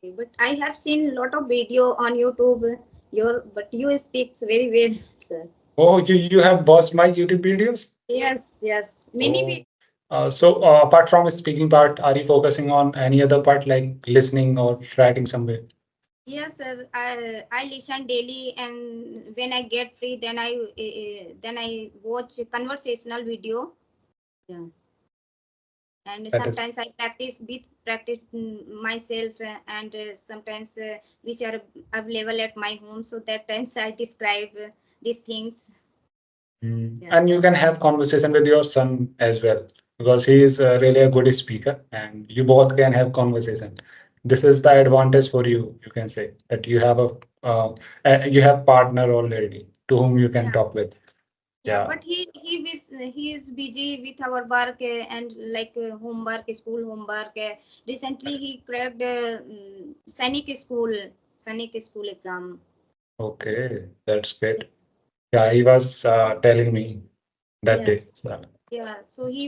But I have seen a lot of video on YouTube. But you speaks very well, sir. Oh, you have watched my YouTube videos? Yes, yes. Many Oh. Apart from speaking part, are you focusing on any other part like listening or writing somewhere? Yes, sir. I listen daily, and when I get free, then I watch a conversational video. Yeah, and That is, sometimes I practice myself, and sometimes which are available at my home. So that times I describe these things. Yeah. and you can have conversation with your son as well because he is really a good speaker, and you both can have conversation. This is the advantage for you. You can say that you have partner already to whom you can Yeah. talk with. Yeah, Yeah. but he is busy with our work and like homework, school homework. Recently, he cracked Sainik school exam. Okay, that's great. Yeah, he was telling me that Yeah, day. So, yeah. So he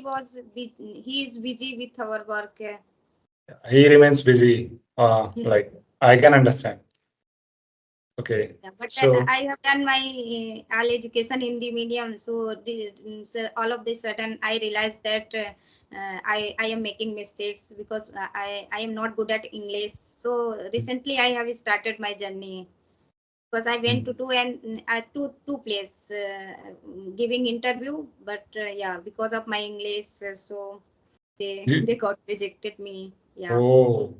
is busy with our work. he remains busy. Yeah, Like I can understand. Okay, yeah. But so I have done my all education in the medium. So all of this sudden I realized that I am making mistakes because I am not good at English. So recently I have started my journey because I went to mm, two place giving interview, but yeah, because of my English, so they they you, got rejected me. Yeah, oh,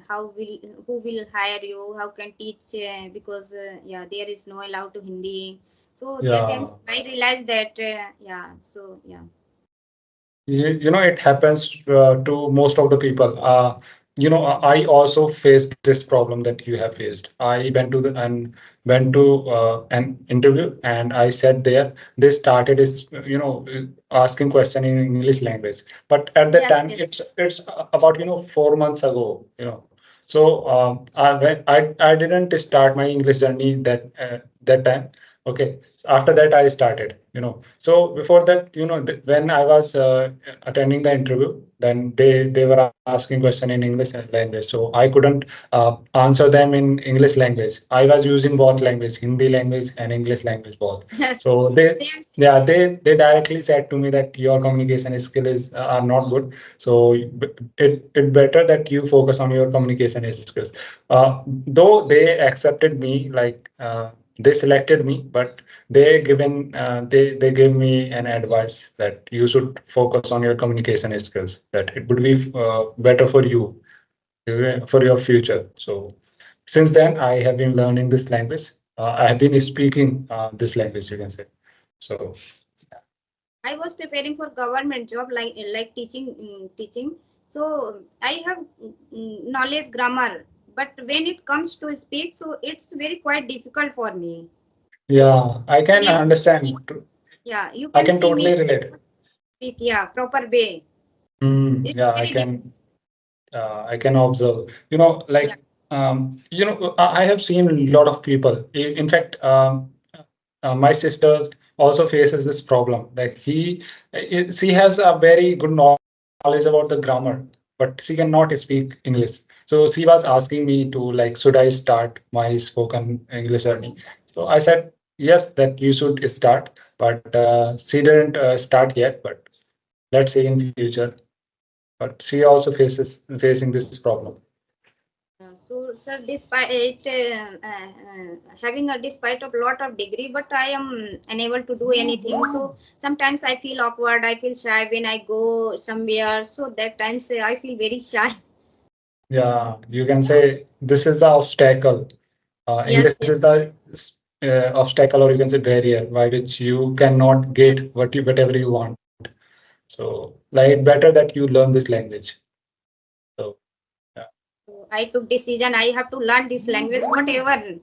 how will who will hire you? How can teach? Because yeah, there is no allowed to Hindi. So that yeah. times I realized that yeah. So yeah. It happens to most of the people. I also faced this problem that you have faced. I went to an interview, and I sat there. They started asking question in English language, but at that Yes, time yes. it's about 4 months ago. So I didn't start my English journey that time. Okay, so after that I started. So before that, when I was attending the interview, then they were asking question in English language. So I couldn't answer them in English language. I was using both language, Hindi language and English language both. Yes. So Same, same. yeah, they directly said to me that your communication skill is are not good. So it better that you focus on your communication skills. Though they accepted me, like they selected me, but they gave me an advice that you should focus on your communication skills, that it would be better for you, for your future. So since then I have been learning this language. I have been speaking this language, you can say. So I was preparing for government job like teaching. So I have knowledge grammar, but when it comes to speak, so it's very quite difficult for me. So yeah, I can unable to speak. understand. Yeah, you I can can see me totally I relate. cannot speak. Yeah, proper way. It's Yeah, very difficult. I can observe. Yeah. I have seen a lot of people. In fact, my sister also faces this problem. Like she has a very good knowledge about the grammar, but she cannot speak English. So she was asking me to, like, should I start my spoken English journey? So I said yes, that you should start, but she didn't start yet. But let's see in future. But she also faces facing this problem. So, sir, despite having a despite of lot of degree, but I am unable to do anything. So sometimes I feel awkward. I feel shy when I go somewhere. So that times I feel very shy. Yeah, you can say this is the obstacle. English Yes, is yes, the obstacle, or you can say barrier, by which you cannot yes. get whatever you want. So, like, better that you learn this language. So, yeah, So I took decision. I have to learn this language. Whatever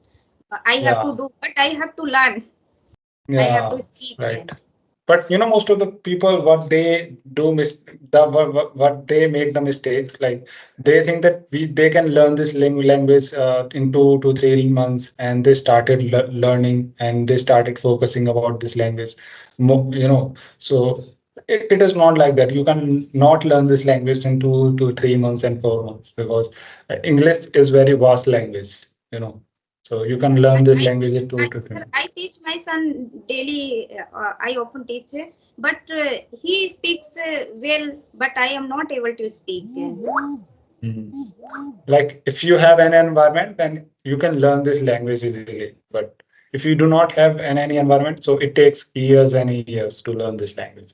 I have to yeah, do, but I have to learn. I have yeah, to speak. right. But most of the people, what they do what they make the mistakes, like they think that they can learn this language in 2 to 3 months, and they started learning, and they started focusing about this language. So it is not like that. You can not learn this language in 2 to 3 months and 4 months, because English is very vast language, you know. So you can learn this language in two to three Sir, months. I teach my son daily. I often teach, but he speaks well, but I am not able to speak. Mhm. Like if you have an environment, then you can learn this language easily. But if you do not have any environment, so it takes years and years to learn this language.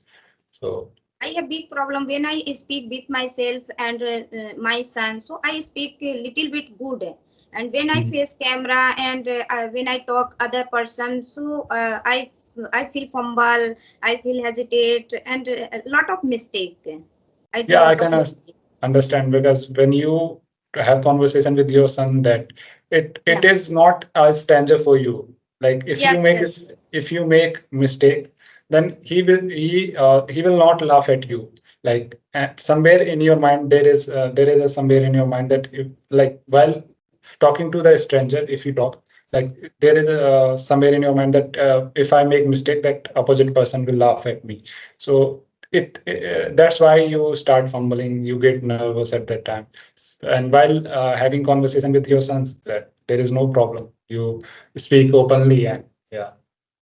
So I have big problem when I speak with myself and my son. So I speak a little bit good, and when I mhm. face camera and when I talk other person, so I feel fumble, I feel hesitate, and a lot of mistake. I do Yeah, I lot of can mistake. understand, because when you have conversation with your son, that it Yeah. is not a stranger for you. Like Yes. Yes. if you make mistake, then he will not laugh at you. Like somewhere in your mind there is a somewhere in your mind that if, like while talking to the stranger, if you talk, like there is a somewhere in your mind that if I make mistake, that opposite person will laugh at me. So that's why you start fumbling, you get nervous at that time. And while having conversation with your sons, there is no problem, you speak openly. And yeah.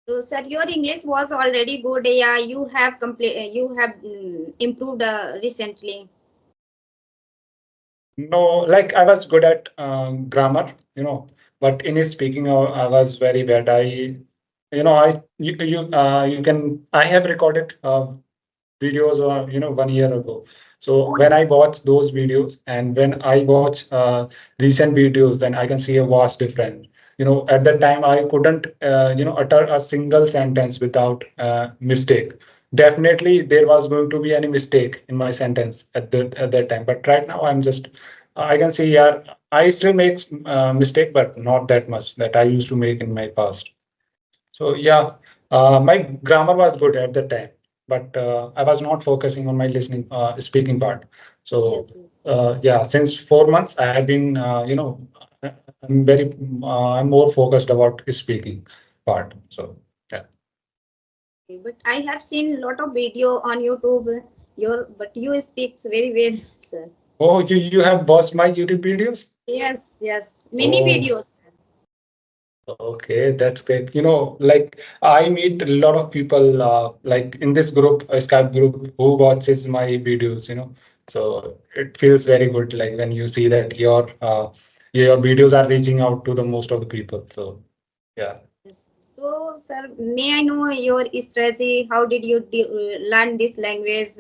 So, sir, your English was already good. Yeah, you have improved recently. No, like I was good at grammar, but in his speaking, I was very bad. You can, I have recorded videos, or 1 year ago. So when I watch those videos and when I watch recent videos, then I can see a vast difference. At that time I couldn't utter a single sentence without mistake. Definitely there was going to be any mistake in my sentence at that time, but right now I'm just, I can see, yeah, I still make mistake, but not that much that I used to make in my past. So yeah, my grammar was good at that time, but I was not focusing on my listening, speaking part. Yes. So yeah, since 4 months, I have been, I'm very, I'm more focused about speaking part. So yeah. Okay, but I have seen a lot of video on YouTube. But you speaks very well, sir. Oh, you have watched my YouTube videos? Yes, yes, many Oh. videos. Okay, that's great. Like I meet a lot of people, like in this group, a Skype group, who watches my videos. So it feels very good, like when you see that your videos are reaching out to the most of the people. So yeah. Yes. So, sir, may I know your strategy? How did you learn this language?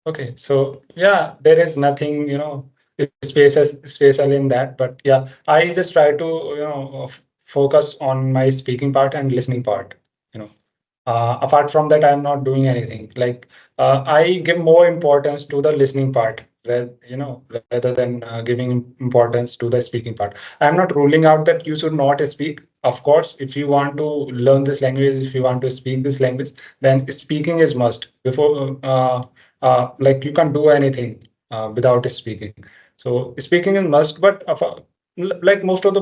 Okay, so yeah, there is nothing, special in that, but yeah, I just try to, focus on my speaking part and listening part. You know. Apart from that, I'm not doing anything. Like I give more importance to the listening part, rather than giving importance to the speaking part. I'm not ruling out that you should not speak. Of course, if you want to learn this language, if you want to speak this language, then speaking is must. Like you can't do anything without speaking. So speaking is must, but like most of the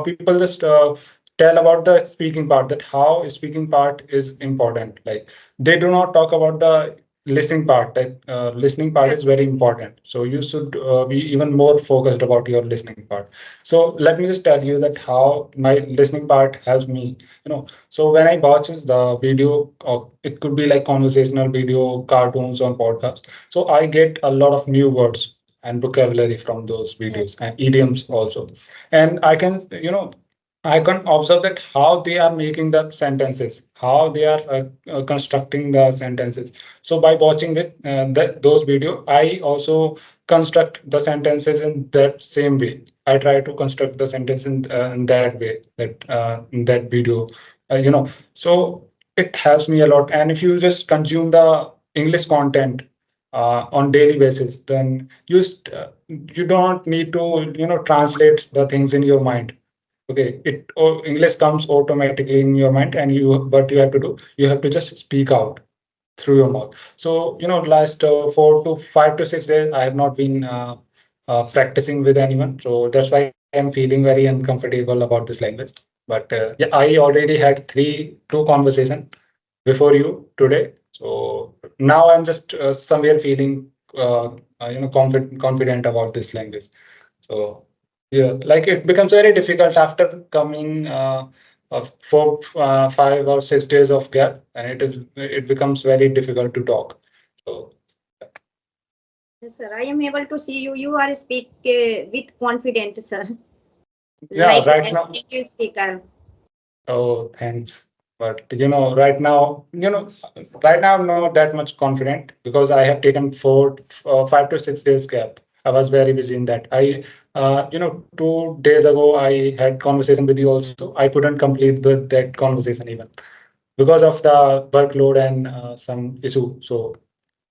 people just tell about the speaking part, that how speaking part is important. Like they do not talk about the listening part, that listening part is Yes. very important. So you should be even more focused about your listening part. So let me just tell you that how my listening part helps me. So when I watches the video, or it could be like conversational video, cartoons, on podcasts, so I get a lot of new words and vocabulary from those videos, Yes. and idioms also. And I can observe that how they are making the sentences, how they are constructing the sentences. So by watching those video, I also construct the sentences in that same way. I try to construct the sentence in that way, in that video. So it helps me a lot. And if you just consume the English content on daily basis, then you don't need to translate the things in your mind. Okay, English comes automatically in your mind, and what you have to do, you have to just speak out through your mouth. So last 4 to 5 to 6 days, I have not been practicing with anyone. So that's why I'm feeling very uncomfortable about this language. But yeah, I already had two conversation before you today. So now I'm just somewhere feeling confident about this language. So yeah, like it becomes very difficult after coming of 5 or 6 days of gap, and it becomes very difficult to talk. So Yes, sir. I am able to see you. You are speak with confidence, sir. yeah, Like right a now. native speaker. Oh, thanks. But right now I'm not that much confident because I have taken 5 to 6 days gap. I was very busy in that. 2 days ago I had conversation with you also. I couldn't complete that conversation even because of the workload and some issue. So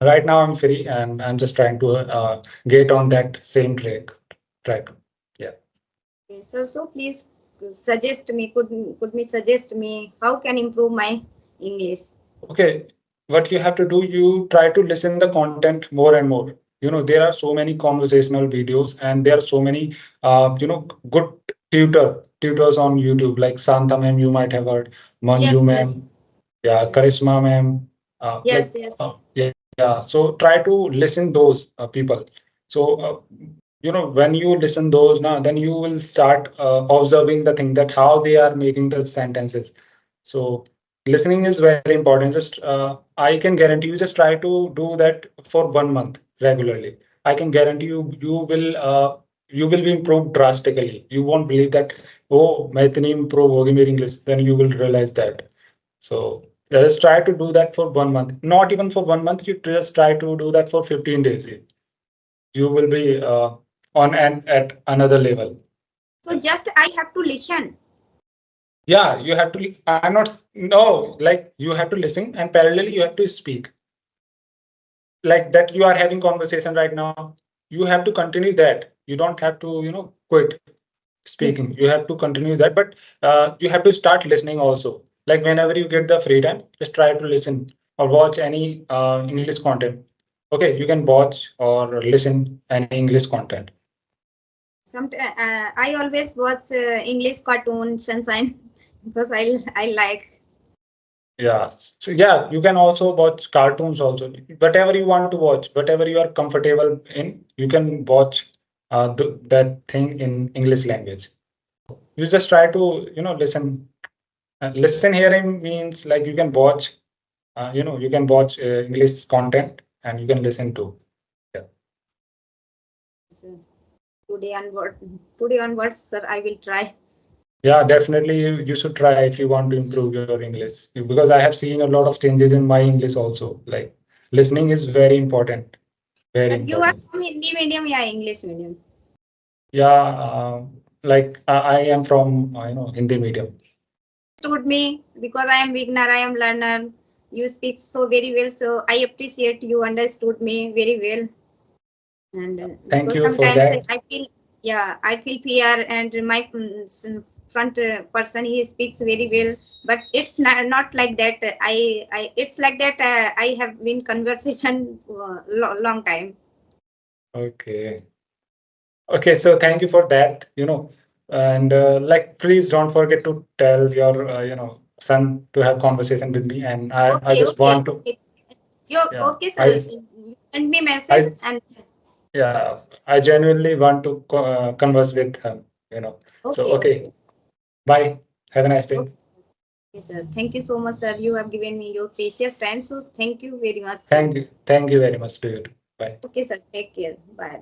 right now I'm free and I'm just trying to get on that same track. Yeah. Okay, sir. So please suggest me. Could me suggest me how can improve my English? Okay, what you have to do, you try to listen the content more and more. There are so many conversational videos and there are so many, good tutors on YouTube, like Santa ma'am, you might have heard, Manju Yes, yes, ma'am, yeah, yes, Charisma ma'am, yes, yes. yeah. So try to listen those people. So, when you listen those now, then you will start observing the thing that how they are making the sentences. So listening is very important. Just I can guarantee you, just try to do that for 1 month regularly. I can guarantee you will be improved drastically. You won't believe that, oh, मैं इतनी improve होगी मेरी English. Then you will realize that. So just try to do that for 1 month. Not even for 1 month. You just try to do that for 15 days. You will be on and at another level. So just I have to listen. Yeah, you have to. I'm not. No, like you have to listen, and parallelly you have to speak. Like that, you are having conversation right now. You have to continue that. You don't have to, quit speaking. Yes. You have to continue that, but you have to start listening also. Like whenever you get the free time, just try to listen or watch any English content. Okay, you can watch or listen any English content. I always watch English cartoon sunshine because I like. Yeah. So yeah, you can also watch cartoons also. Whatever you want to watch, whatever you are comfortable in, you can watch that thing in English language. You just try to, listen. Listen hearing means like you can watch English content and you can listen to. Yeah. So today onward, today onwards, sir, I will try. Yeah, definitely you should try if you want to improve your English because I have seen a lot of changes in my English also. Like listening is very important, very Sir, you are important. from Hindi medium or English medium? Yeah, like I am from Hindi medium. Understood me because I am beginner, I am learner. You speak so very well, so I appreciate you understood me very well. And Thank because you for sometimes that. I feel, yeah, I feel fear, and my front person he speaks very well, but it's not like that. I it's like that. I have been conversation long time. Okay. Okay, so thank you for that, and like please don't forget to tell your son to have conversation with me, and I Okay, just okay, want to, okay. You yeah, okay, I sir? You send me message I and yeah, I genuinely want to converse with him, So okay, okay, okay, bye. Have a nice day. okay. Okay, sir. Thank you so much, sir. You have given me your precious time. So thank you very much, sir. Thank you very much to you. Too. Bye. Okay, sir. Take care. Bye.